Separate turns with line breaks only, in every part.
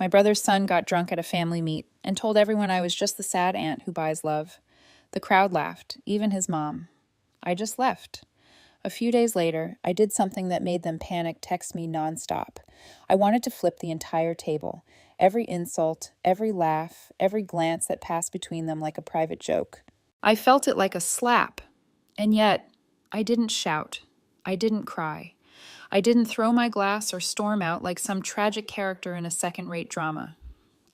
My brother's son got drunk at a family meet and told everyone I was just the sad aunt who buys love. The crowd laughed, even his mom. I just left. A few days later, I did something that made them panic text me nonstop. I wanted to flip the entire table. Every insult, every laugh, every glance that passed between them like a private joke. I felt it like a slap. And yet, I didn't shout. I didn't cry. I didn't throw my glass or storm out like some tragic character in a second-rate drama.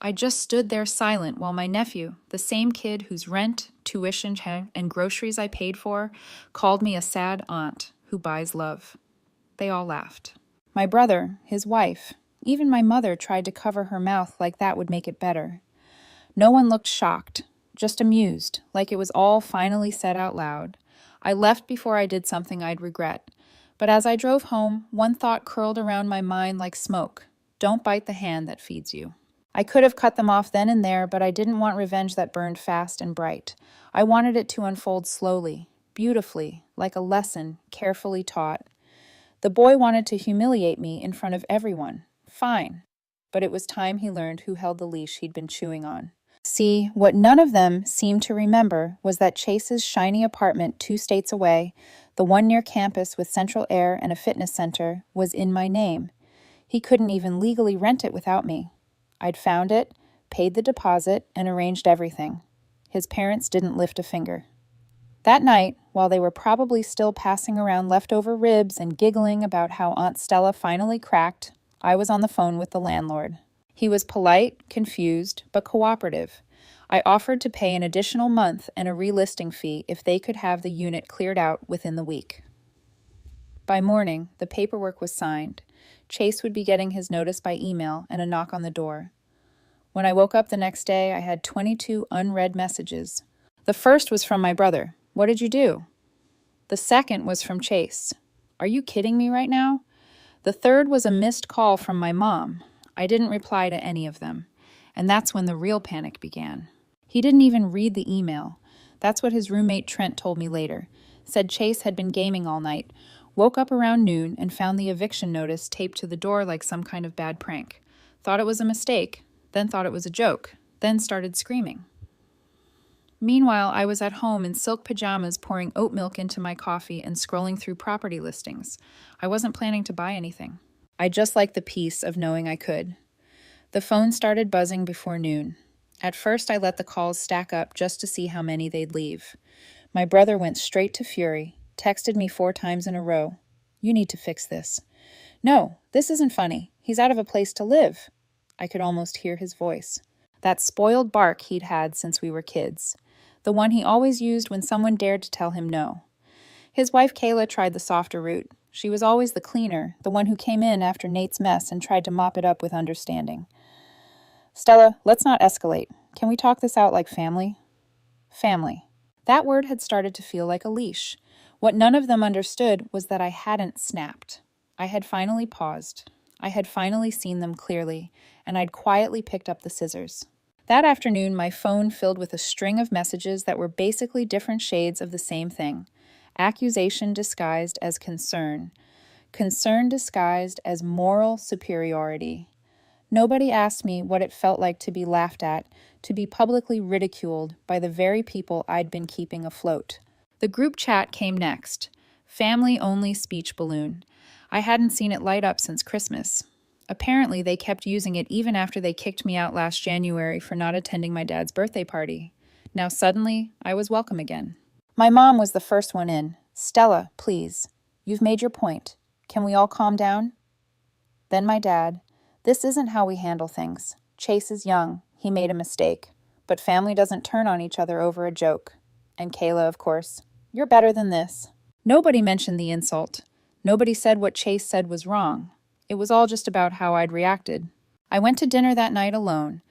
I just stood there silent while my nephew, the same kid whose rent, tuition, and groceries I paid for, called me a sad aunt who buys love. They all laughed. My brother, his wife, even my mother tried to cover her mouth like that would make it better. No one looked shocked, just amused, like it was all finally said out loud. I left before I did something I'd regret. But as I drove home, one thought curled around my mind like smoke. Don't bite the hand that feeds you. I could have cut them off then and there, but I didn't want revenge that burned fast and bright. I wanted it to unfold slowly, beautifully, like a lesson carefully taught. The boy wanted to humiliate me in front of everyone. Fine. But it was time he learned who held the leash he'd been chewing on. See, what none of them seemed to remember was that Chase's shiny apartment 2 states away, the one near campus with central air and a fitness center, was in my name. He couldn't even legally rent it without me. I'd found it, paid the deposit, and arranged everything. His parents didn't lift a finger. That night, while they were probably still passing around leftover ribs and giggling about how Aunt Stella finally cracked, I was on the phone with the landlord. He was polite, confused, but cooperative. I offered to pay an additional month and a relisting fee if they could have the unit cleared out within the week. By morning, the paperwork was signed. Chase would be getting his notice by email and a knock on the door. When I woke up the next day, I had 22 unread messages. The first was from my brother. What did you do? The second was from Chase. Are you kidding me right now? The third was a missed call from my mom. I didn't reply to any of them. And that's when the real panic began. He didn't even read the email. That's what his roommate Trent told me later. Said Chase had been gaming all night, woke up around noon and found the eviction notice taped to the door like some kind of bad prank. Thought it was a mistake, then thought it was a joke, then started screaming. Meanwhile, I was at home in silk pajamas pouring oat milk into my coffee and scrolling through property listings. I wasn't planning to buy anything. I just liked the peace of knowing I could. The phone started buzzing before noon. At first, I let the calls stack up just to see how many they'd leave. My brother went straight to fury, texted me 4 times in a row. You need to fix this. No, this isn't funny. He's out of a place to live. I could almost hear his voice. That spoiled bark he'd had since we were kids. The one he always used when someone dared to tell him no. His wife Kayla tried the softer route. She was always the cleaner, the one who came in after Nate's mess and tried to mop it up with understanding. Stella, let's not escalate. Can we talk this out like family? Family. That word had started to feel like a leash. What none of them understood was that I hadn't snapped. I had finally paused. I had finally seen them clearly, and I'd quietly picked up the scissors. That afternoon, my phone filled with a string of messages that were basically different shades of the same thing. Accusation disguised as concern. Concern disguised as moral superiority. Nobody asked me what it felt like to be laughed at, to be publicly ridiculed by the very people I'd been keeping afloat. The group chat came next. Family-only speech balloon. I hadn't seen it light up since Christmas. Apparently, they kept using it even after they kicked me out last January for not attending my dad's birthday party. Now suddenly, I was welcome again. My mom was the first one in. Stella, please. You've made your point. Can we all calm down? Then my dad. This isn't how we handle things. Chase is young. He made a mistake. But family doesn't turn on each other over a joke. And Kayla, of course. You're better than this. Nobody mentioned the insult. Nobody said what Chase said was wrong. It was all just about how I'd reacted. I went to dinner that night alone,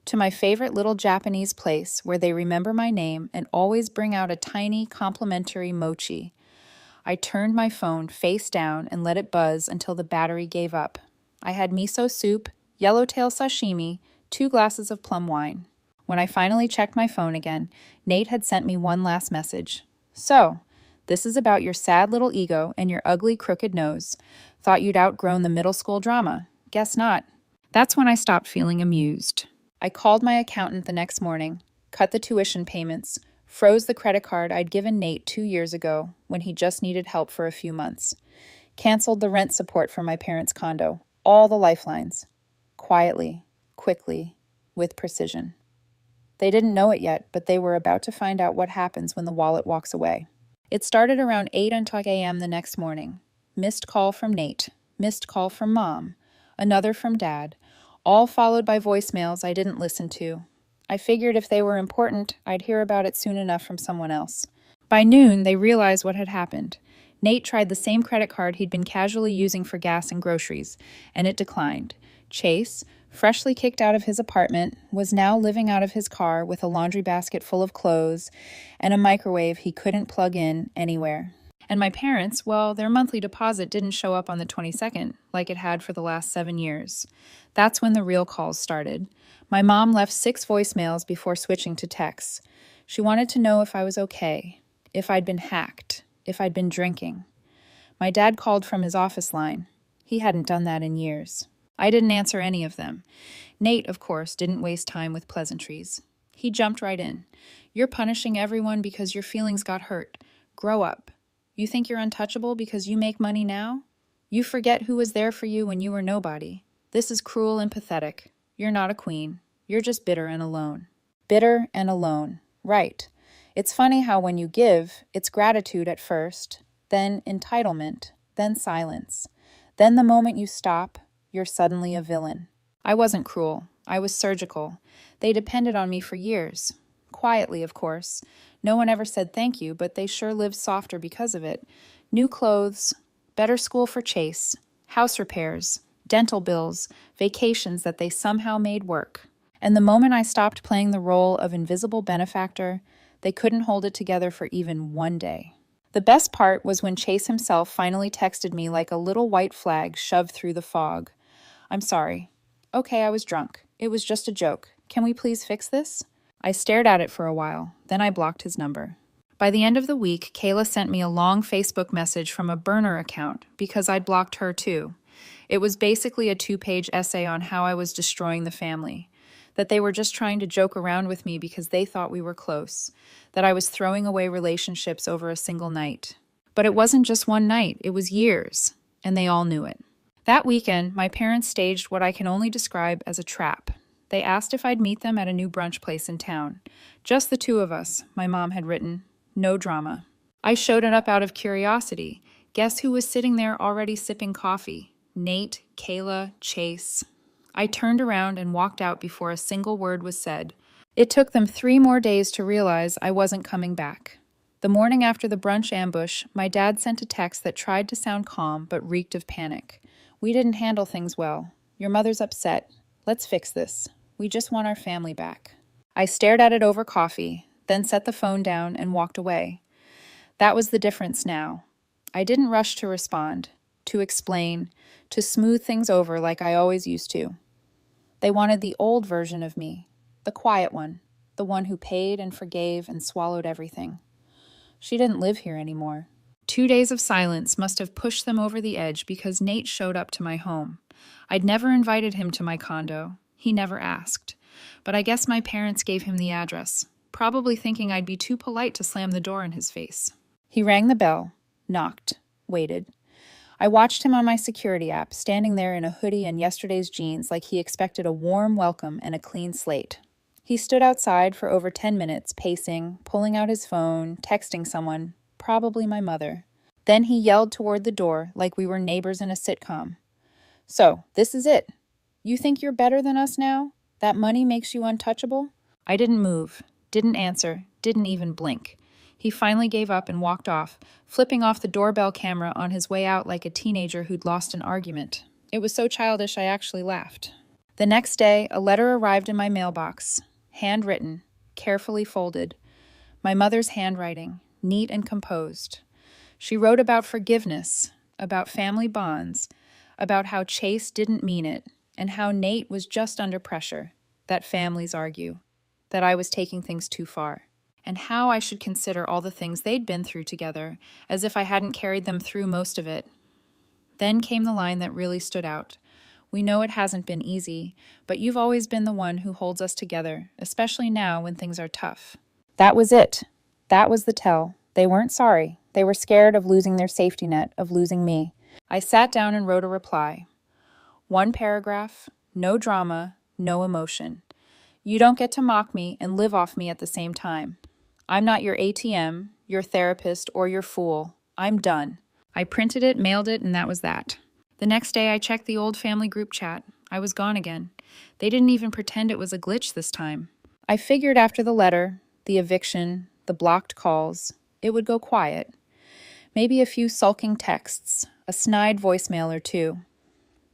to my favorite little Japanese place where they remember my name and always bring out a tiny complimentary mochi. I turned my phone face down and let it buzz until the battery gave up. I had miso soup, yellowtail sashimi, 2 glasses of plum wine. When I finally checked my phone again, Nate had sent me one last message. So, this is about your sad little ego and your ugly crooked nose. Thought you'd outgrown the middle school drama. Guess not. That's when I stopped feeling amused. I called my accountant the next morning, cut the tuition payments, froze the credit card I'd given Nate 2 years ago when he just needed help for a few months, canceled the rent support for my parents' condo, all the lifelines. Quietly, quickly, with precision. They didn't know it yet, but they were about to find out what happens when the wallet walks away. It started around 8 a.m. the next morning. Missed call from Nate, missed call from Mom, another from Dad, all followed by voicemails I didn't listen to. I figured if they were important, I'd hear about it soon enough from someone else. By noon, they realized what had happened. Nate tried the same credit card he'd been casually using for gas and groceries, and it declined. Chase, freshly kicked out of his apartment, was now living out of his car with a laundry basket full of clothes and a microwave he couldn't plug in anywhere. And my parents, well, their monthly deposit didn't show up on the 22nd, like it had for the last 7 years. That's when the real calls started. My mom left 6 voicemails before switching to texts. She wanted to know if I was okay, if I'd been hacked, if I'd been drinking. My dad called from his office line. He hadn't done that in years. I didn't answer any of them. Nate, of course, didn't waste time with pleasantries. He jumped right in. You're punishing everyone because your feelings got hurt. Grow up. You think you're untouchable because you make money now? You forget who was there for you when you were nobody. This is cruel and pathetic. You're not a queen. You're just bitter and alone. Bitter and alone. Right. It's funny how when you give, it's gratitude at first, then entitlement, then silence. Then the moment you stop, you're suddenly a villain. I wasn't cruel. I was surgical. They depended on me for years. Quietly, of course. No one ever said thank you, but they sure lived softer because of it. New clothes, better school for Chase, house repairs, dental bills, vacations that they somehow made work. And the moment I stopped playing the role of invisible benefactor, they couldn't hold it together for even one day. The best part was when Chase himself finally texted me like a little white flag shoved through the fog. I'm sorry. Okay, I was drunk. It was just a joke. Can we please fix this? I stared at it for a while, then I blocked his number. By the end of the week, Kayla sent me a long Facebook message from a burner account because I'd blocked her too. It was basically a 2-page essay on how I was destroying the family, that they were just trying to joke around with me because they thought we were close, that I was throwing away relationships over a single night. But it wasn't just one night, it was years, and they all knew it. That weekend, my parents staged what I can only describe as a trap. They asked if I'd meet them at a new brunch place in town. Just the 2 of us, my mom had written. No drama. I showed it up out of curiosity. Guess who was sitting there already sipping coffee? Nate, Kayla, Chase. I turned around and walked out before a single word was said. It took them 3 more days to realize I wasn't coming back. The morning after the brunch ambush, my dad sent a text that tried to sound calm but reeked of panic. We didn't handle things well. Your mother's upset. Let's fix this. We just want our family back. I stared at it over coffee, then set the phone down and walked away. That was the difference now. I didn't rush to respond, to explain, to smooth things over like I always used to. They wanted the old version of me, the quiet one, the one who paid and forgave and swallowed everything. She didn't live here anymore. 2 days of silence must have pushed them over the edge because Nate showed up to my home. I'd never invited him to my condo. He never asked. But I guess my parents gave him the address, probably thinking I'd be too polite to slam the door in his face. He rang the bell, knocked, waited. I watched him on my security app, standing there in a hoodie and yesterday's jeans like he expected a warm welcome and a clean slate. He stood outside for over 10 minutes, pacing, pulling out his phone, texting someone, probably my mother. Then he yelled toward the door like we were neighbors in a sitcom. So, this is it. You think you're better than us now? That money makes you untouchable? I didn't move, didn't answer, didn't even blink. He finally gave up and walked off, flipping off the doorbell camera on his way out like a teenager who'd lost an argument. It was so childish I actually laughed. The next day, a letter arrived in my mailbox, handwritten, carefully folded. My mother's handwriting, neat and composed. She wrote about forgiveness, about family bonds, about how Chase didn't mean it, and how Nate was just under pressure, that families argue, that I was taking things too far, and how I should consider all the things they'd been through together, as if I hadn't carried them through most of it. Then came the line that really stood out. We know it hasn't been easy, but you've always been the one who holds us together, especially now when things are tough." That was it. That was the tell. They weren't sorry. They were scared of losing their safety net, of losing me. I sat down and wrote a reply. One paragraph, no drama, no emotion. "You don't get to mock me and live off me at the same time. I'm not your ATM, your therapist, or your fool. I'm done." I printed it, mailed it, and that was that. The next day, I checked the old family group chat. I was gone again. They didn't even pretend it was a glitch this time. I figured after the letter, the eviction, the blocked calls, it would go quiet. Maybe a few sulking texts, a snide voicemail or two.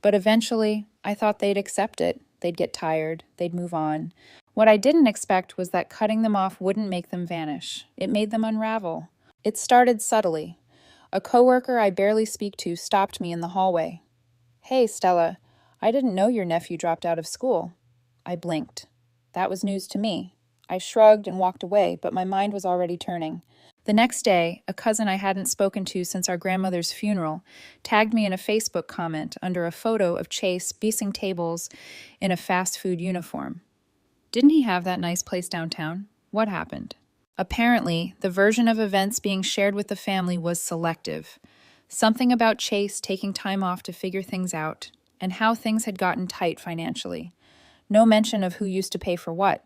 But eventually, I thought they'd accept it. They'd get tired. They'd move on. What I didn't expect was that cutting them off wouldn't make them vanish. It made them unravel. It started subtly. A coworker I barely speak to stopped me in the hallway. "Hey, Stella, I didn't know your nephew dropped out of school." I blinked. That was news to me. I shrugged and walked away, but my mind was already turning. The next day, a cousin I hadn't spoken to since our grandmother's funeral tagged me in a Facebook comment under a photo of Chase beasting tables in a fast food uniform. Didn't he have that nice place downtown? What happened? Apparently, the version of events being shared with the family was selective. Something about Chase taking time off to figure things out, and how things had gotten tight financially. No mention of who used to pay for what.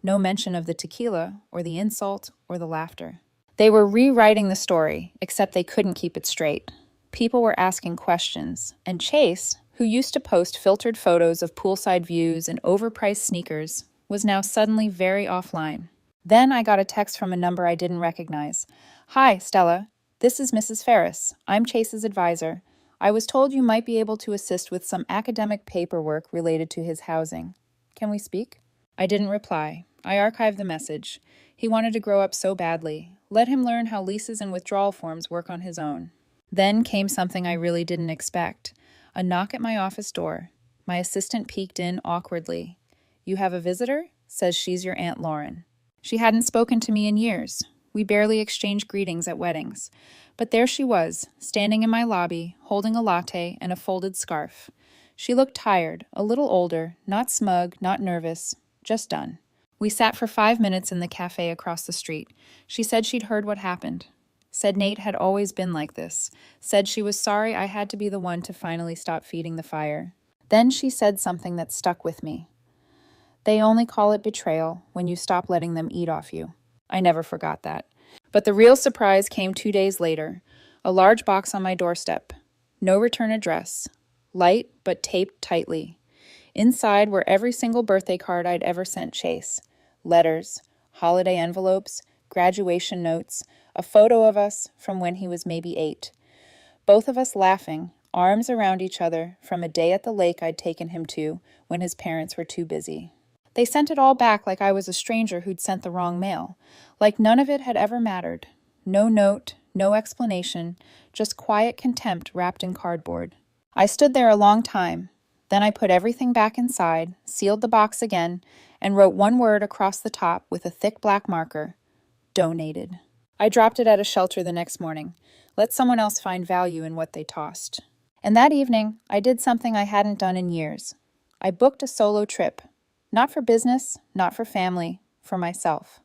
No mention of the tequila, or the insult, or the laughter. They were rewriting the story, except they couldn't keep it straight. People were asking questions, and Chase, who used to post filtered photos of poolside views and overpriced sneakers, was now suddenly very offline. Then I got a text from a number I didn't recognize. "Hi, Stella. This is Mrs. Ferris. I'm Chase's advisor. I was told you might be able to assist with some academic paperwork related to his housing. Can we speak?" I didn't reply. I archived the message. He wanted to grow up so badly. Let him learn how leases and withdrawal forms work on his own. Then came something I really didn't expect. A knock at my office door. My assistant peeked in awkwardly. "You have a visitor? Says she's your Aunt Lauren." She hadn't spoken to me in years. We barely exchanged greetings at weddings. But there she was, standing in my lobby, holding a latte and a folded scarf. She looked tired, a little older, not smug, not nervous, just done. We sat for 5 minutes in the cafe across the street. She said she'd heard what happened. Said Nate had always been like this. Said she was sorry I had to be the one to finally stop feeding the fire. Then she said something that stuck with me. "They only call it betrayal when you stop letting them eat off you." I never forgot that. But the real surprise came 2 days later. A large box on my doorstep. No return address. Light, but taped tightly. Inside were every single birthday card I'd ever sent Chase. Letters, holiday envelopes, graduation notes, a photo of us from when he was maybe 8. Both of us laughing, arms around each other, from a day at the lake I'd taken him to when his parents were too busy. They sent it all back like I was a stranger who'd sent the wrong mail, like none of it had ever mattered. No note, no explanation, just quiet contempt wrapped in cardboard. I stood there a long time. Then I put everything back inside, sealed the box again, and wrote one word across the top with a thick black marker: donated. I dropped it at a shelter the next morning. Let someone else find value in what they tossed. And that evening, I did something I hadn't done in years. I booked a solo trip. Not for business, not for family, for myself.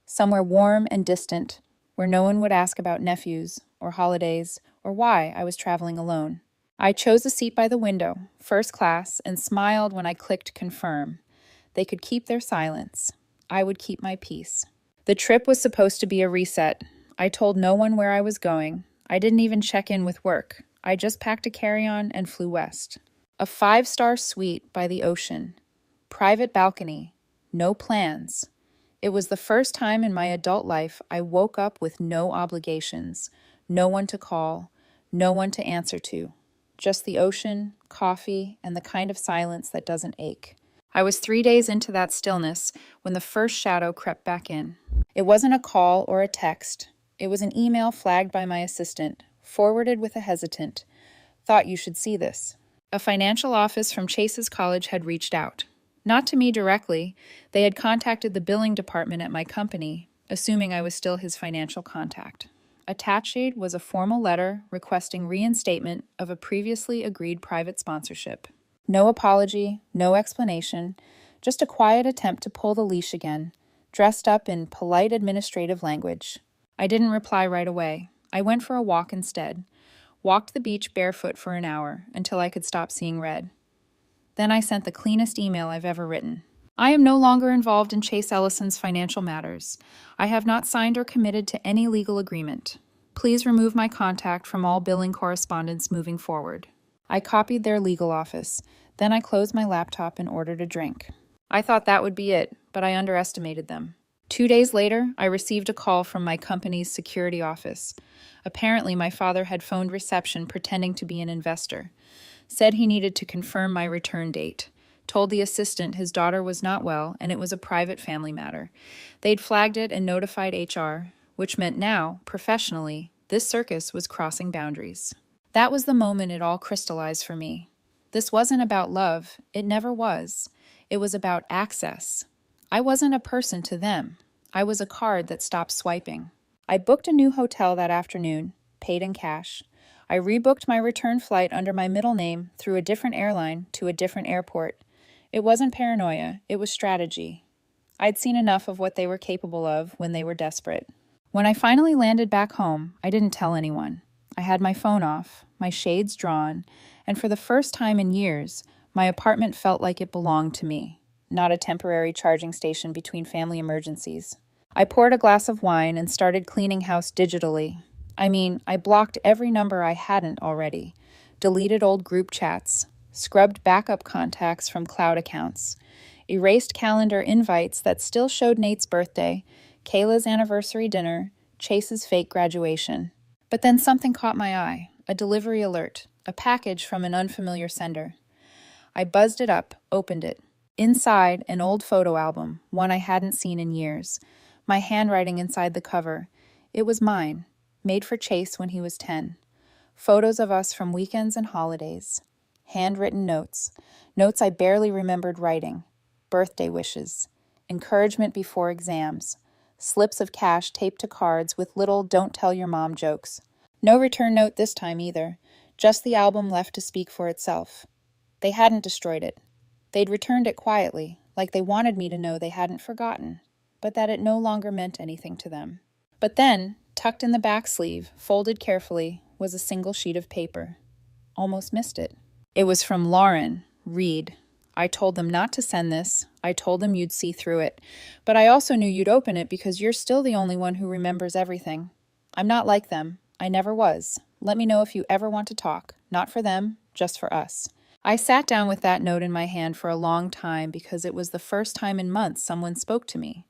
Somewhere warm and distant, where no one would ask about nephews, or holidays, or why I was traveling alone. I chose a seat by the window, first class, and smiled when I clicked confirm. They could keep their silence. I would keep my peace. The trip was supposed to be a reset. I told no one where I was going. I didn't even check in with work. I just packed a carry-on and flew west. A 5-star suite by the ocean. Private balcony. No plans. It was the first time in my adult life I woke up with no obligations, no one to call, no one to answer to. Just the ocean, coffee, and the kind of silence that doesn't ache. I was 3 days into that stillness when the first shadow crept back in. It wasn't a call or a text. It was an email flagged by my assistant, forwarded with a hesitant. "Thought you should see this." A financial office from Chase's college had reached out. Not to me directly. They had contacted the billing department at my company, assuming I was still his financial contact. Attached was a formal letter requesting reinstatement of a previously agreed private sponsorship. No apology, no explanation, just a quiet attempt to pull the leash again, dressed up in polite administrative language. I didn't reply right away. I went for a walk instead. Walked the beach barefoot for an hour until I could stop seeing red. Then I sent the cleanest email I've ever written. I am no longer involved in Chase Ellison's financial matters. I have not signed or committed to any legal agreement. Please remove my contact from all billing correspondence moving forward. I copied their legal office. Then I closed my laptop and ordered a drink. I thought that would be it, but I underestimated them. 2 days later, I received a call from my company's security office. Apparently, my father had phoned reception pretending to be an investor. Said he needed to confirm my return date. Told the assistant his daughter was not well and it was a private family matter. They'd flagged it and notified HR, which meant now, professionally, this circus was crossing boundaries. That was the moment it all crystallized for me. This wasn't about love. It never was. It was about access. I wasn't a person to them. I was a card that stopped swiping. I booked a new hotel that afternoon, paid in cash. I rebooked my return flight under my middle name through a different airline to a different airport. It wasn't paranoia, it was strategy. I'd seen enough of what they were capable of when they were desperate. When I finally landed back home, I didn't tell anyone. I had my phone off, my shades drawn, and for the first time in years, my apartment felt like it belonged to me, not a temporary charging station between family emergencies. I poured a glass of wine and started cleaning house digitally. I blocked every number I hadn't already, deleted old group chats, scrubbed backup contacts from cloud accounts, erased calendar invites that still showed Nate's birthday, Kayla's anniversary dinner, Chase's fake graduation. But then something caught my eye, a delivery alert, a package from an unfamiliar sender. I buzzed it up, opened it. Inside, an old photo album, one I hadn't seen in years. My handwriting inside the cover. It was mine, made for Chase when he was 10. Photos of us from weekends and holidays. Handwritten notes. Notes I barely remembered writing. Birthday wishes. Encouragement before exams. Slips of cash taped to cards with little "don't tell your mom" jokes. No return note this time either. Just the album left to speak for itself. They hadn't destroyed it. They'd returned it quietly, like they wanted me to know they hadn't forgotten, but that it no longer meant anything to them. But then, tucked in the back sleeve, folded carefully, was a single sheet of paper. Almost missed it. It was from Lauren, Reed. I told them not to send this. I told them you'd see through it. But I also knew you'd open it because you're still the only one who remembers everything. I'm not like them. I never was. Let me know if you ever want to talk. Not for them, just for us. I sat down with that note in my hand for a long time because it was the first time in months someone spoke to me.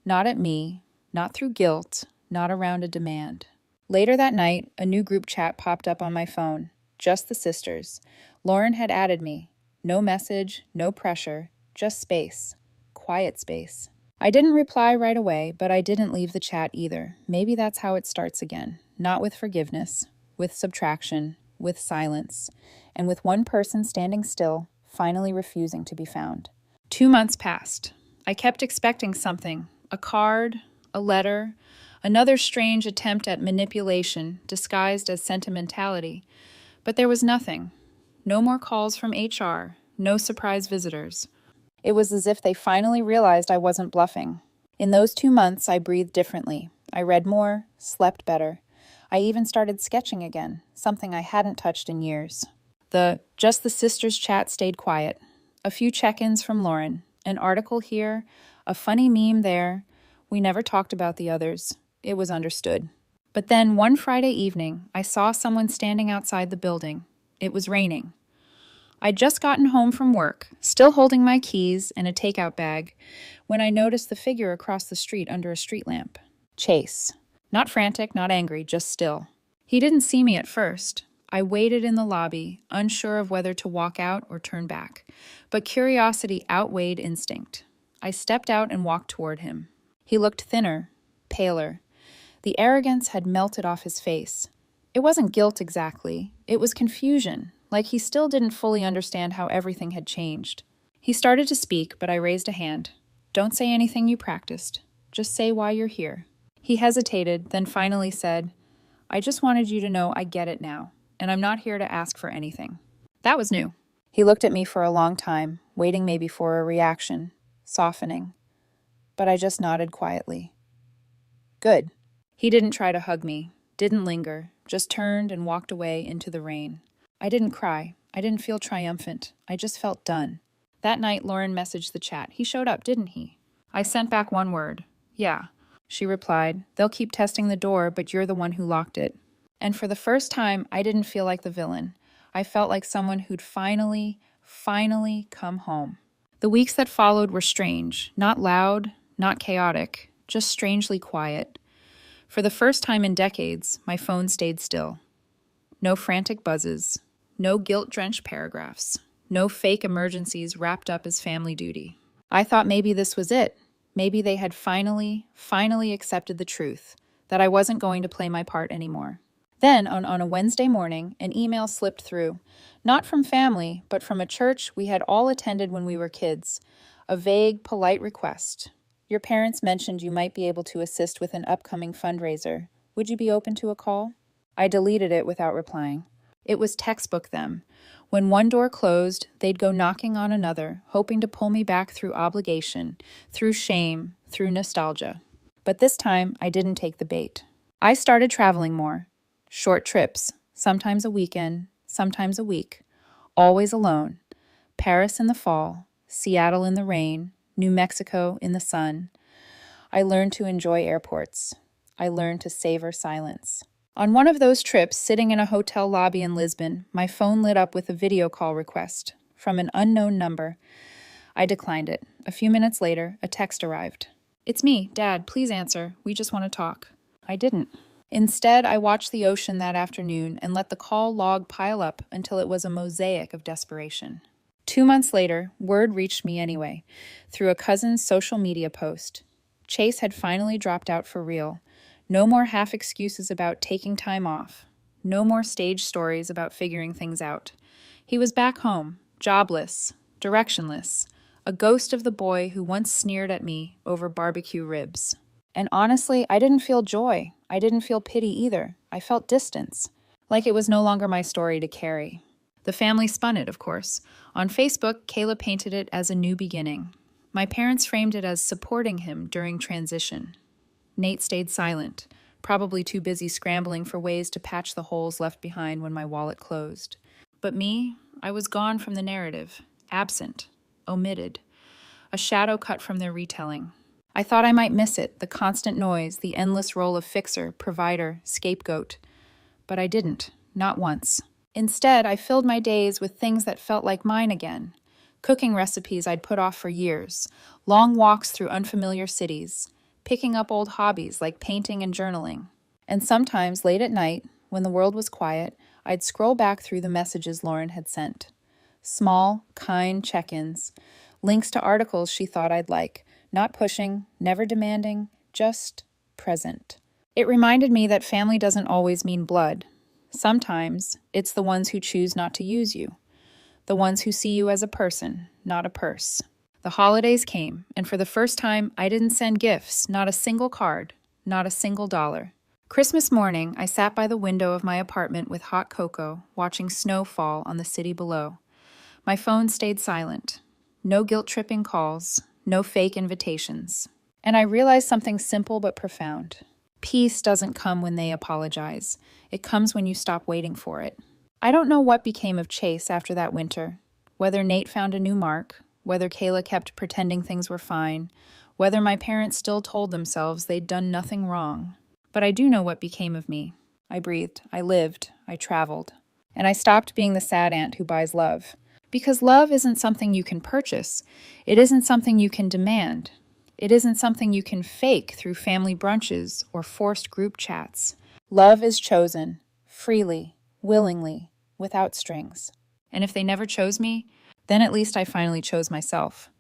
Not at me, not through guilt, not around a demand. Later that night, a new group chat popped up on my phone. Just the sisters. Lauren had added me. No message, no pressure, just space. Quiet space. I didn't reply right away, but I didn't leave the chat either. Maybe that's how it starts again. Not with forgiveness, with subtraction, with silence, and with one person standing still, finally refusing to be found. 2 months passed. I kept expecting something. A card, a letter, another strange attempt at manipulation disguised as sentimentality. But there was nothing. No more calls from HR, no surprise visitors. It was as if they finally realized I wasn't bluffing. In those 2 months, I breathed differently. I read more, slept better. I even started sketching again, something I hadn't touched in years. The Just the Sisters chat stayed quiet. A few check-ins from Lauren, an article here, a funny meme there. We never talked about the others. It was understood. But then one Friday evening, I saw someone standing outside the building. It was raining. I'd just gotten home from work, still holding my keys and a takeout bag, when I noticed the figure across the street under a street lamp. Chase. Not frantic, not angry, just still. He didn't see me at first. I waited in the lobby, unsure of whether to walk out or turn back. But curiosity outweighed instinct. I stepped out and walked toward him. He looked thinner, paler. The arrogance had melted off his face. It wasn't guilt exactly. It was confusion, like he still didn't fully understand how everything had changed. He started to speak, but I raised a hand. Don't say anything you practiced. Just say why you're here. He hesitated, then finally said, I just wanted you to know I get it now, and I'm not here to ask for anything. That was new. He looked at me for a long time, waiting maybe for a reaction, softening. But I just nodded quietly. Good. He didn't try to hug me, didn't linger, just turned and walked away into the rain. I didn't cry. I didn't feel triumphant. I just felt done. That night, Lauren messaged the chat. He showed up, didn't he? I sent back one word. Yeah. She replied, they'll keep testing the door, but you're the one who locked it. And for the first time, I didn't feel like the villain. I felt like someone who'd finally come home. The weeks that followed were strange, not loud, not chaotic, just strangely quiet. For the first time in decades, my phone stayed still. No frantic buzzes, no guilt-drenched paragraphs, no fake emergencies wrapped up as family duty. I thought maybe this was it. Maybe they had finally accepted the truth, that I wasn't going to play my part anymore. Then, on a Wednesday morning, an email slipped through, not from family, but from a church we had all attended when we were kids. A vague, polite request. Your parents mentioned you might be able to assist with an upcoming fundraiser. Would you be open to a call? I deleted it without replying. It was textbook them. When one door closed, they'd go knocking on another, hoping to pull me back through obligation, through shame, through nostalgia. But this time, I didn't take the bait. I started traveling more. Short trips, sometimes a weekend, sometimes a week, always alone. Paris in the fall, Seattle in the rain, New Mexico in the sun. I learned to enjoy airports. I learned to savor silence. On one of those trips, sitting in a hotel lobby in Lisbon, my phone lit up with a video call request from an unknown number. I declined it. A few minutes later, a text arrived. It's me, Dad, please answer. We just want to talk. I didn't. Instead, I watched the ocean that afternoon and let the call log pile up until it was a mosaic of desperation. 2 months later, word reached me anyway, through a cousin's social media post. Chase had finally dropped out for real. No more half excuses about taking time off. No more stage stories about figuring things out. He was back home, jobless, directionless, a ghost of the boy who once sneered at me over barbecue ribs. And honestly, I didn't feel joy. I didn't feel pity either. I felt distance, like it was no longer my story to carry. The family spun it, of course. On Facebook, Kayla painted it as a new beginning. My parents framed it as supporting him during transition. Nate stayed silent, probably too busy scrambling for ways to patch the holes left behind when my wallet closed. But me, I was gone from the narrative, absent, omitted, a shadow cut from their retelling. I thought I might miss it, the constant noise, the endless role of fixer, provider, scapegoat. But I didn't, not once. Instead, I filled my days with things that felt like mine again. Cooking recipes I'd put off for years, long walks through unfamiliar cities, picking up old hobbies like painting and journaling. And sometimes, late at night, when the world was quiet, I'd scroll back through the messages Lauren had sent. Small, kind check-ins, links to articles she thought I'd like, not pushing, never demanding, just present. It reminded me that family doesn't always mean blood. Sometimes it's the ones who choose not to use you, the ones who see you as a person, not a purse. The holidays came, and for the first time, I didn't send gifts, not a single card, not a single dollar. Christmas morning, I sat by the window of my apartment with hot cocoa, watching snow fall on the city below. My phone stayed silent. No guilt-tripping calls, no fake invitations. And I realized something simple but profound. Peace doesn't come when they apologize. It comes when you stop waiting for it. I don't know what became of Chase after that winter. Whether Nate found a new mark, whether Kayla kept pretending things were fine, whether my parents still told themselves they'd done nothing wrong. But I do know what became of me. I breathed, I lived, I traveled. And I stopped being the sad aunt who buys love. Because love isn't something you can purchase. It isn't something you can demand. It isn't something you can fake through family brunches or forced group chats. Love is chosen, freely, willingly, without strings. And if they never chose me, then at least I finally chose myself.